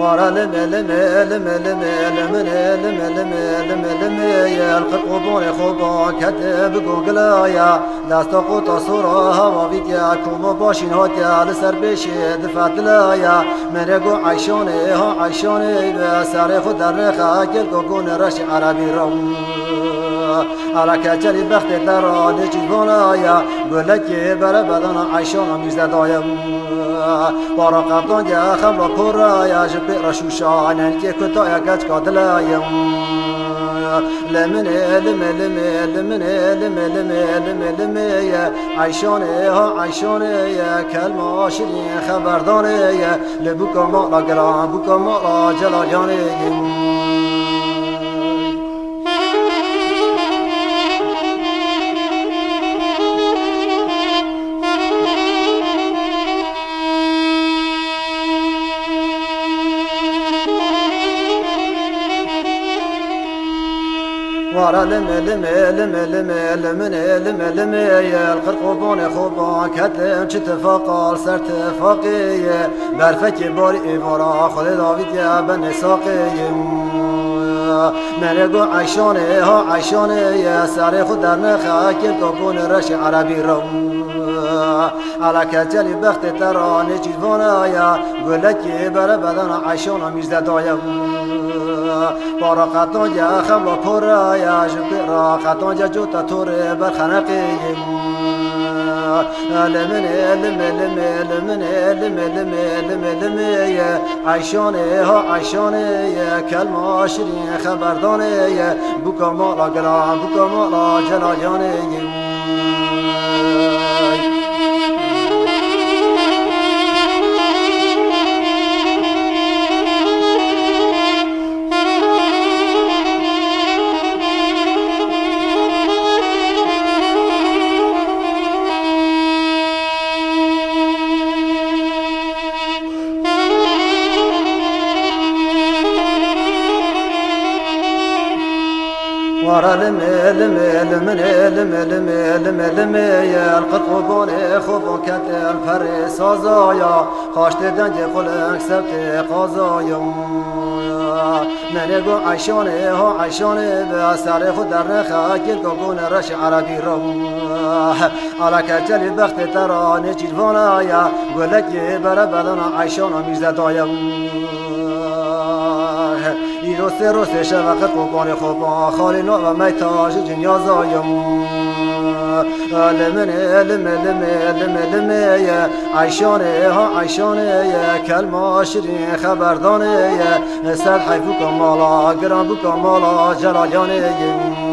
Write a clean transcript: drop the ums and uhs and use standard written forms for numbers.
ورا لم لم لم لم لم لم لم لم لم يا القرقبون خوبا كتب جوجل يا دست قط صورة وفيديا كم باشين هاتيا لسر بشي دفعت لا يا مرقو عيشوني ها عيشوني بسر خود در خاكل كون رش عربي رم على كتري بخت دراني جيبونا يا قولك برا بدن عيشونا ميزدايا باراقبدان يا خمر پورا يا جبر شوشان انك كنت يا كات قادلا يا لمن لم لم لمن لم لم لم لم يا عيشوني ها عيشوني يا كلمة شيرين خبرداني يا لبوك ما قرا بوك ما جلالاني ورا لم لم لم لم لم لم لم يا القرقبون خوبان كتم اتفاق سر اتفاقي برفك باري ورا خود داوود يا بن ساقي مرقو عيشاني ها عيشاني يا سر خود در نخاكل كون رش عربي رو على كتل بخت تراني جيفانا يا قولك برا بدن عيشانا ميزدايا باراقتان يا خمر پورا يا جبرا قطان يا جوتا تور برخنقي لمن لم لم لمن لم لم لم لم يا عيشاني ها عيشاني يا كلمة شيرين خبرداني يا بوكا مالا قرا بوكا مالا جلالاني ورا لم لم لم لم لم لم لم يا القرقبون خوب كتم فرس سازايا خاشت دنج قلق سبت قازايا منقو عيشاني ها عيشاني بسر خود در خاكل كون رش عربي رم على كتل بخت تراني جيلوانا يا قولك برا بدن عيشانا ميزدايا روسه روسه شفقت قربان خوبان خالنا و میتاج جنیا زایم لمن لم لم لم لم يا عيشاني ها عيشاني يا كلمة شيرين خبرداني يا سر حيفوك مالا قران بوك مالا جلالاني